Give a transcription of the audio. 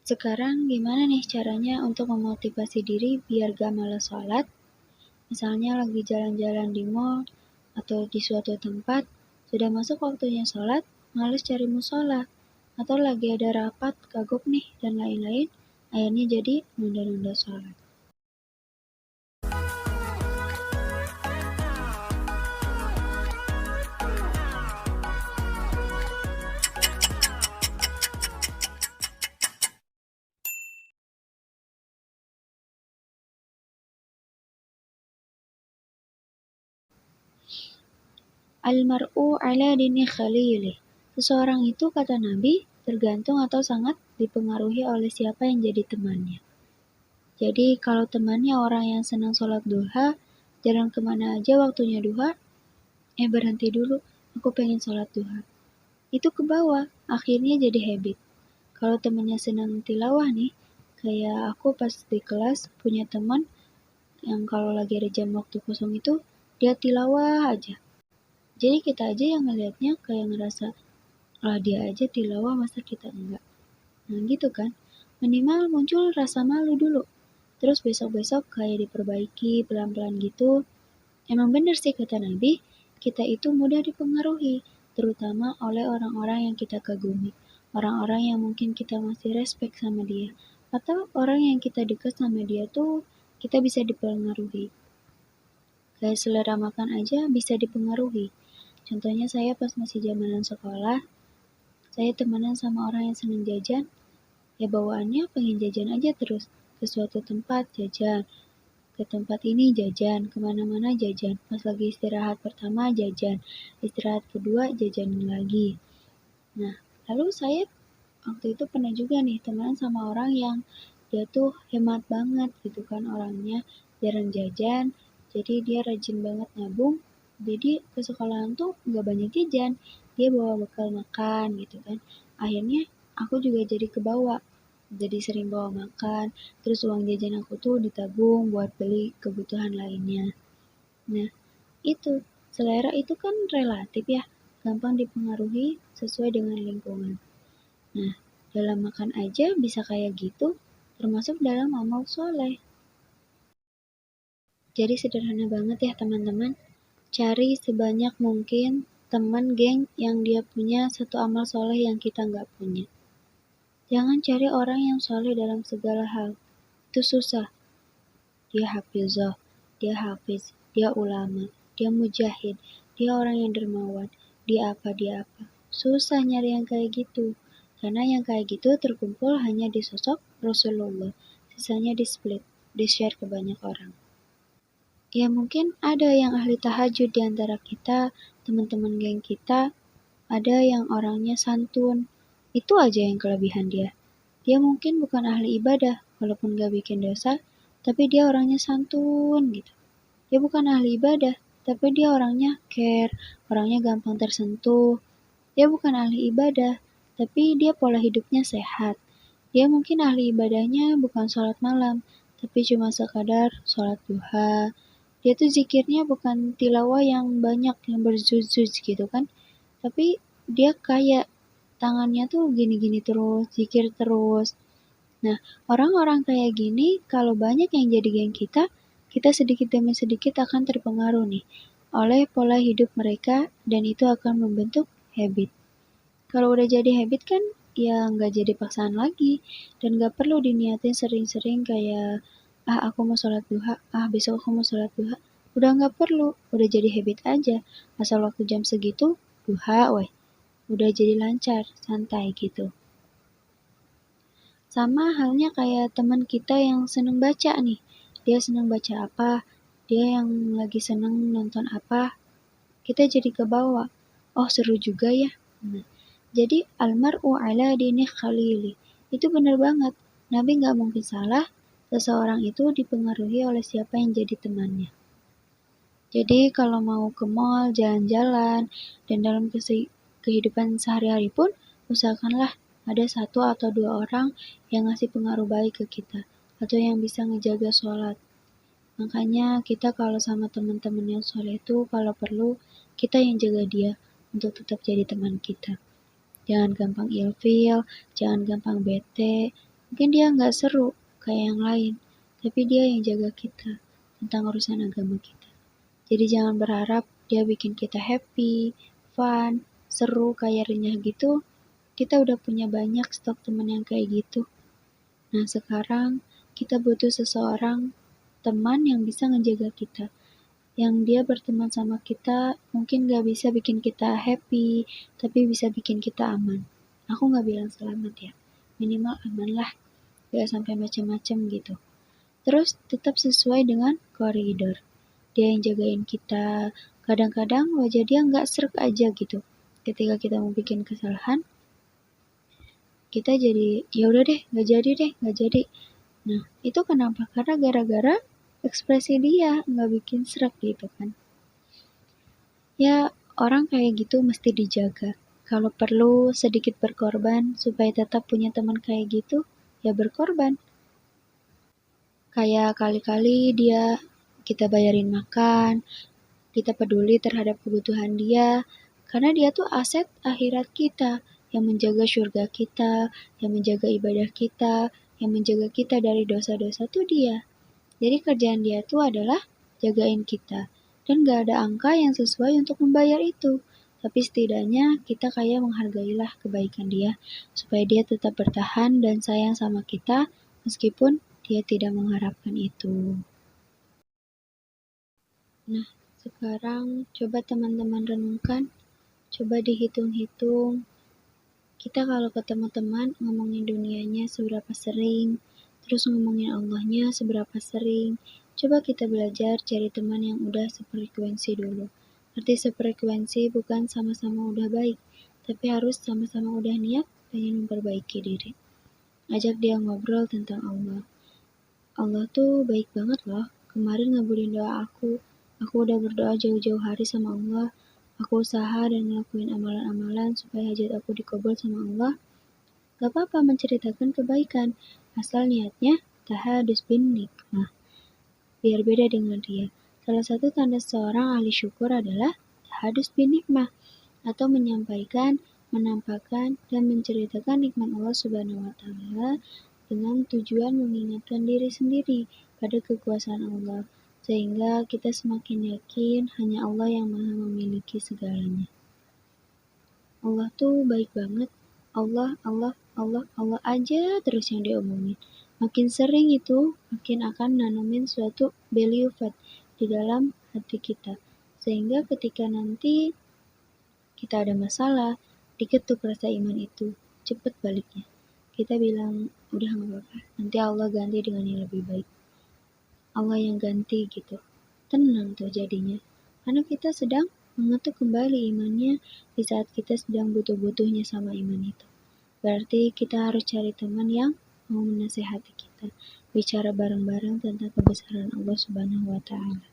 Sekarang gimana nih caranya untuk memotivasi diri biar gak malas sholat? Misalnya lagi jalan-jalan di mall atau di suatu tempat, sudah masuk waktunya sholat, males cari musola, atau lagi ada rapat, kagok nih, dan lain-lain, akhirnya jadi nunda-nunda sholat. Al-mar'u ala dini khalilih. Seseorang itu, kata Nabi, tergantung atau sangat dipengaruhi oleh siapa yang jadi temannya. Jadi kalau temannya orang yang senang sholat duha, jalan kemana aja waktunya duha, berhenti dulu, aku pengen sholat duha. Itu ke bawah, akhirnya jadi habit. Kalau temannya senang tilawah nih, kayak aku pas di kelas punya teman yang kalau lagi ada jam waktu kosong itu, dia tilawah aja. Jadi kita aja yang ngelihatnya kayak ngerasa, lah dia aja tilawah masa kita enggak. Nah gitu kan, minimal muncul rasa malu dulu. Terus besok-besok kayak diperbaiki pelan-pelan gitu. Emang bener sih kata Nabi, kita itu mudah dipengaruhi, terutama oleh orang-orang yang kita kagumi. Orang-orang yang mungkin kita masih respect sama dia. Atau orang yang kita dekat sama dia tuh kita bisa dipengaruhi. Kayak selera makan aja bisa dipengaruhi. Contohnya saya pas masih zamanan sekolah, saya temenan sama orang yang seneng jajan, ya bawaannya pengen jajan aja terus. Ke suatu tempat jajan, ke tempat ini jajan, kemana-mana jajan. Pas lagi istirahat pertama jajan, istirahat kedua jajan lagi. Nah, lalu saya waktu itu pernah juga nih teman sama orang yang dia tuh hemat banget gitu kan orangnya, jarang jajan, jadi dia rajin banget nabung. Jadi ke sekolahan tuh nggak banyak jajan, dia bawa bekal makan gitu kan. Akhirnya aku juga jadi kebawa, jadi sering bawa makan, terus uang jajan aku tuh ditabung buat beli kebutuhan lainnya. Nah, itu, selera itu kan relatif ya, gampang dipengaruhi sesuai dengan lingkungan. Nah, dalam makan aja bisa kayak gitu, termasuk dalam amal soleh. Jadi sederhana banget ya teman-teman, cari sebanyak mungkin teman geng yang dia punya satu amal soleh yang kita nggak punya. Jangan cari orang yang soleh dalam segala hal, itu susah. Dia hafizah, dia hafiz, dia ulama, dia mujahid, dia orang yang dermawan, dia apa. Susah nyari yang kayak gitu. Karena yang kayak gitu terkumpul hanya di sosok Rasulullah. Sisanya di-split, di-share ke banyak orang. Ya mungkin ada yang ahli tahajud di antara kita, teman-teman geng kita, ada yang orangnya santun. Itu aja yang kelebihan dia. Dia mungkin bukan ahli ibadah, walaupun gak bikin dosa, tapi dia orangnya santun gitu. Dia bukan ahli ibadah, tapi dia orangnya care, orangnya gampang tersentuh. Dia bukan ahli ibadah, tapi dia pola hidupnya sehat. Dia mungkin ahli ibadahnya bukan sholat malam, tapi cuma sekadar sholat duha. Dia tuh zikirnya bukan tilawah yang banyak, yang berzuz gitu kan. Tapi dia kayak tangannya tuh gini-gini terus, zikir terus. Nah, orang-orang kayak gini, kalau banyak yang jadi geng kita sedikit demi sedikit akan terpengaruh nih oleh pola hidup mereka dan itu akan membentuk habit. Kalau udah jadi habit kan ya nggak jadi paksaan lagi dan nggak perlu diniatin sering-sering kayak aku mau sholat duha, besok aku mau sholat duha. Udah nggak perlu, udah jadi habit aja. Asal waktu jam segitu duha, weh, udah jadi lancar, santai gitu. Sama halnya kayak teman kita yang seneng baca nih. Dia seneng baca apa, dia yang lagi seneng nonton apa, kita jadi kebawa. Oh seru juga ya. Nah, jadi almar'u ala dini khalili. Itu bener banget. Nabi nggak mungkin salah, seseorang itu dipengaruhi oleh siapa yang jadi temannya. Jadi kalau mau ke mall, jalan-jalan, dan dalam kehidupan sehari-hari pun, usahakanlah ada satu atau dua orang yang ngasih pengaruh baik ke kita, atau yang bisa ngejaga sholat. Makanya kita kalau sama teman-teman yang soleh itu, kalau perlu, kita yang jaga dia untuk tetap jadi teman kita. Jangan gampang ilfil, jangan gampang bete, Mungkin dia nggak seru kayak yang lain, tapi dia yang jaga kita tentang urusan agama kita. Jadi jangan berharap dia bikin kita happy, fun, seru, kayak renyah gitu. Kita udah punya banyak stok teman yang kayak gitu. Nah sekarang kita butuh seseorang teman yang bisa ngejaga kita. Yang dia berteman sama kita mungkin gak bisa bikin kita happy, tapi bisa bikin kita aman. Aku gak bilang selamat ya, minimal aman lah, gak sampai macem-macem gitu. Terus tetap sesuai dengan koridor. Dia yang jagain kita. Kadang-kadang wajah dia nggak srek aja gitu. Ketika kita mau bikin kesalahan, kita jadi ya udah deh, nggak jadi. Nah, itu kenapa? Karena gara-gara ekspresi dia nggak bikin srek gitu kan. Ya, orang kayak gitu mesti dijaga. Kalau perlu sedikit berkorban supaya tetap punya teman kayak gitu, ya berkorban. Kayak kali-kali dia kita bayarin makan, kita peduli terhadap kebutuhan dia, karena dia tuh aset akhirat kita, yang menjaga surga kita, yang menjaga ibadah kita, yang menjaga kita dari dosa-dosa tuh dia. Jadi kerjaan dia tuh adalah jagain kita. Dan gak ada angka yang sesuai untuk membayar itu. Tapi setidaknya kita kayak menghargailah kebaikan dia, supaya dia tetap bertahan dan sayang sama kita, meskipun dia tidak mengharapkan itu. Nah, sekarang coba teman-teman renungkan, coba dihitung-hitung. Kita kalau ketemu teman ngomongin dunianya seberapa sering, terus ngomongin Allahnya seberapa sering. Coba kita belajar cari teman yang udah sefrekuensi dulu. Arti sefrekuensi bukan sama-sama udah baik, tapi harus sama-sama udah niat pengen memperbaiki diri. Ajak dia ngobrol tentang Allah. Allah tuh baik banget loh. Kemarin ngabulin doa aku. Aku udah berdoa jauh-jauh hari sama Allah. Aku usaha dan ngelakuin amalan-amalan supaya hajat aku dikabul sama Allah. Gak apa-apa menceritakan kebaikan, asal niatnya tahadus bin nikmah. Biar beda dengan dia. Salah satu tanda seorang ahli syukur adalah tahadus bin nikmah, atau menyampaikan, menampakkan, dan menceritakan nikmat Allah Subhanahu wa Ta'ala dengan tujuan mengingatkan diri sendiri pada kekuasaan Allah, sehingga kita semakin yakin hanya Allah yang maha memiliki segalanya. Allah tuh baik banget. Allah, Allah, Allah, Allah aja terus yang diomongin. Makin sering itu, makin akan nanamin suatu value di dalam hati kita. Sehingga ketika nanti kita ada masalah, diketuk rasa iman itu, cepet baliknya. Kita bilang, udah gak apa-apa, nanti Allah ganti dengan yang lebih baik. Allah yang ganti gitu. Tenang tuh jadinya. Karena kita sedang mengetuk kembali imannya di saat kita sedang butuh-butuhnya sama iman itu. Berarti kita harus cari teman yang mau menasehati kita. Bicara bareng-bareng tentang kebesaran Allah Subhanahu wa Ta'ala.